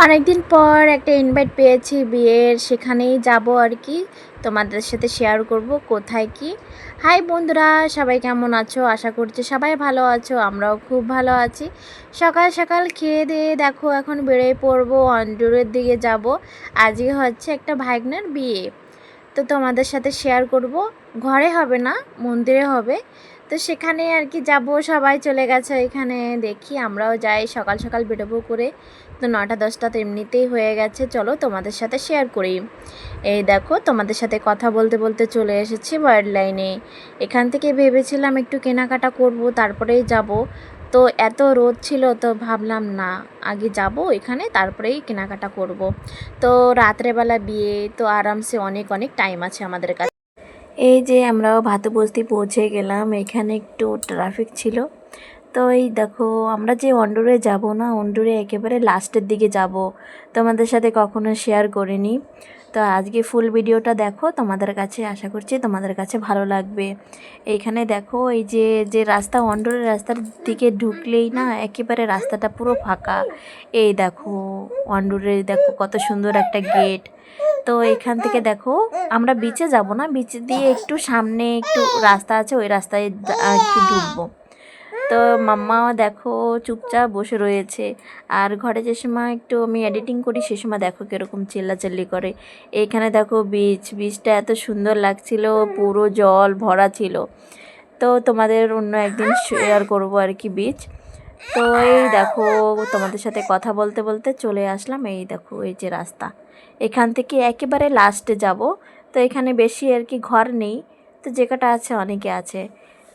অনেকদিন পর একটা ইনভাইট পেয়েছি বিয়ের, সেখানেই যাব আর কি। তোমাদের সাথে শেয়ার করব কোথায় কি। হাই বন্ধুরা, সবাই কেমন আছো? আশা করছি সবাই ভালো আছো, আমরাও খুব ভালো আছি। সকাল সকাল খেয়ে দিয়ে দেখো এখন বেরিয়ে পড়বো, অন্ডুরের দিকে যাব। আজকে হচ্ছে একটা ভাগ্নের বিয়ে, তো তোমাদের সাথে শেয়ার করব। ঘরে হবে না, মন্দিরে হবে। তো সেখানে আর কি যাব, সবাই চলে গেছে এখানে। দেখি আমরাও যাই, সকাল সকাল বেরোবো করে। তো 9টা-10টা তো এমনিতেই হয়ে গেছে, চলো তোমাদের সাথে শেয়ার করি। এই দেখো তোমাদের সাথে কথা বলতে বলতে চলে এসেছি ওয়ার্ড লাইনে। এখান থেকে ভেবেছিলাম একটু কেনাকাটা করব, তারপরেই যাব। তো এত রোদ ছিল, তো ভাবলাম না, আগে যাব এখানে, তারপরেই কেনাকাটা করব। তো রাত্রেবেলা বিয়ে, তো আরামসে অনেক অনেক টাইম আছে আমাদের কাছে। এই যে আমরাও ভাতবস্তি পৌঁছে গেলাম, এখানে একটু ট্রাফিক ছিল। তো এই দেখো আমরা যে অন্ডুরে যাব না, অন্ডুরে একেবারে লাস্টের দিকে যাব, তোমাদের সাথে কখনো শেয়ার করিনি। তো আজকে ফুল ভিডিওটা দেখো, তোমাদের কাছে আশা করছি তোমাদের কাছে ভালো লাগবে। এইখানে দেখো এই যে যে রাস্তা, অন্ডুরের রাস্তার দিকে ঢুকলেই না একেবারে রাস্তাটা পুরো ফাঁকা। এই দেখো অন্ডুরে দেখো কত সুন্দর একটা গেট। তো এখান থেকে দেখো আমরা বিচে যাব না, বিচ দিয়ে একটু সামনে একটু রাস্তা আছে, ওই রাস্তায় একটু ঢুকবো। তো মাম্মাও দেখো চুপচাপ বসে রয়েছে। আর ঘরে যে সময় একটু আমি এডিটিং করি সে সময় দেখো কীরকম চিল্লাচিল্লি করে। এইখানে দেখো বীজটা এত সুন্দর লাগছিল, পুরো জল ভরা ছিল। তো তোমাদের অন্য একদিন শেয়ার করবো আর কি বীজ। তো এই দেখো তোমাদের সাথে কথা বলতে বলতে চলে আসলাম। এই দেখো এই যে রাস্তা, এখান থেকে একেবারে লাস্টে যাব। তো এখানে বেশি আর কি ঘর নেই, তো যে কটা আছে অনেকে আছে।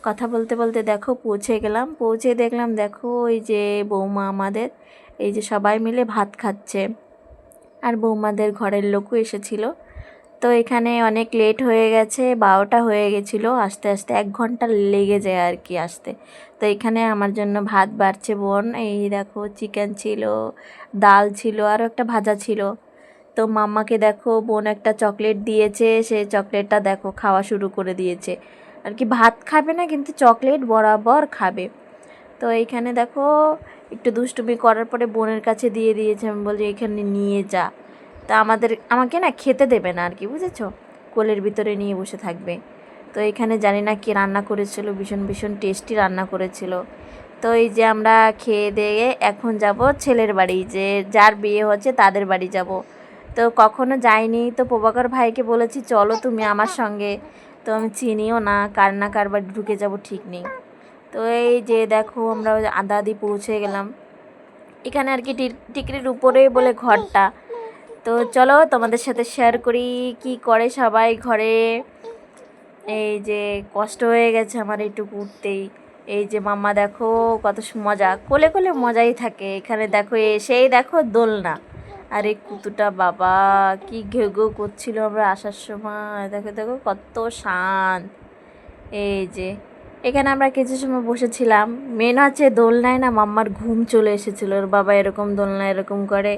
কথা বলতে বলতে দেখো পৌঁছে গেলাম, পৌঁছে দেখলাম দেখো এই যে বৌমা আমাদের, এই যে সবাই মিলে ভাত খাচ্ছে। আর বৌমাদের ঘরের লোকও এসেছিল। তো এখানে অনেক লেট হয়ে গেছে, 12টা হয়ে গেছিলো, আস্তে আস্তে 1 ঘন্টা লেগে যায় আর কি আসতে। তো এখানে আমার জন্য ভাত বাড়ছে বোন। এই দেখো চিকেন ছিল, ডাল ছিল, আরও একটা ভাজা ছিল। তো মাম্মাকে দেখো বোন একটা চকলেট দিয়েছে, সেই চকলেটটা দেখো খাওয়া শুরু করে দিয়েছে আর কি। ভাত খাবে না কিন্তু চকলেট বরাবর খাবে। তো এইখানে দেখো একটু দুষ্টুমি করার পরে বোনের কাছে দিয়ে দিয়েছে। আমি বলছি এখানে নিয়ে যা। তা আমাকে না খেতে দেবে না আর কি, বুঝেছো, কোলের ভিতরে নিয়ে বসে থাকবে। তো এখানে জানি না কি রান্না করেছিল, ভীষণ ভীষণ টেস্টি রান্না করেছিল। তো এই যে আমরা খেয়ে দিয়ে এখন যাব ছেলের বাড়ি, যে যার বিয়ে হচ্ছে তাদের বাড়ি যাব। তো কখনো যাইনি, তো প্রভাকর ভাইকে বলেছি চলো তুমি আমার সঙ্গে। তো আমি চিনিও না, কার না কার বাড়ি ঢুকে যাব ঠিক নেই। তো এই যে দেখো আমরা আদা দি পৌঁছে গেলাম। এখানে আর কি টিকিটির উপরেই বলে ঘরটা। তো চলো তোমাদের সাথে শেয়ার করি কি করে সবাই ঘরে। এই যে কষ্ট হয়ে গেছে আমার একটু উঠতেই। এই যে মাম্মা দেখো কত মজা, কোলে কোলে মজাই থাকে। এখানে দেখো এসেই দেখো দোলনা, আর এই কুতুটা বাবা কি ঘেউ ঘেউ করছিল আমরা আসার সময়। দেখো দেখো কত শান্ত। এই যে এখানে আমরা কিছু সময় বসেছিলাম। মেন হচ্ছে দোলনায় না মাম্মার ঘুম চলে এসেছিলো, ওর বাবা এরকম দোলনা এরকম করে,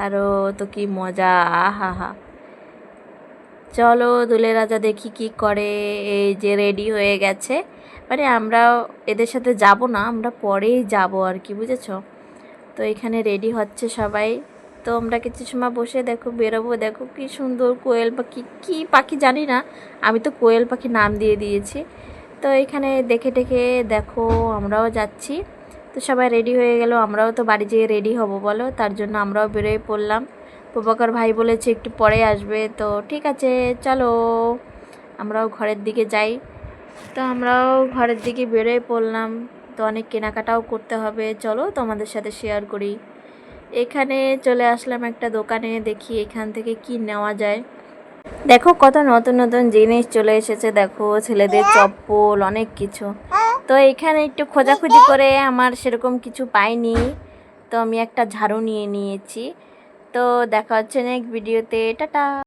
আরও তো কি মজা, আহা হা। চলো দুলে রাজা দেখি কি করে। এই যে রেডি হয়ে গেছে, মানে আমরাও এদের সাথে যাব না, আমরা পরেই যাব আর কি, বুঝেছো। তো এখানে রেডি হচ্ছে সবাই। তো আমরা কিছু সময় বসে দেখো বেরোবো। দেখো কি সুন্দর কোয়েল পাখি, কী পাখি জানি না, আমি তো কোয়েল পাখি নাম দিয়ে দিয়েছি। তো এখানে দেখে দেখে দেখো আমরাও যাচ্ছি। তো সবাই রেডি হয়ে গেল, আমরাও তো বাড়ি যেয়ে রেডি হব বলো, তার জন্য আমরাও বেরোয় পড়লাম। প্রভাকর ভাই বলেছে একটু পরে আসবে, তো ঠিক আছে চলো আমরাও ঘরের দিকে যাই। তো আমরাও ঘরের দিকে বেরোয় পড়লাম। তো অনেক কেনাকাটাও করতে হবে, চলো তোমাদের সাথে শেয়ার করি। এখানে চলে আসলাম একটা দোকানে, দেখি এখান থেকে কি নেওয়া যায়। দেখো কত নতুন নতুন জিনিস চলে এসেছে, দেখো ছেলেদের চপ্পল অনেক কিছু। তো এখানে একটু খোঁজাখুঁজি করে আমার সেরকম কিছু পাইনি, তো আমি একটা ঝাড়ু নিয়ে নিয়েছি। তো দেখা হচ্ছে নেক্সট ভিডিওতে, টাটা।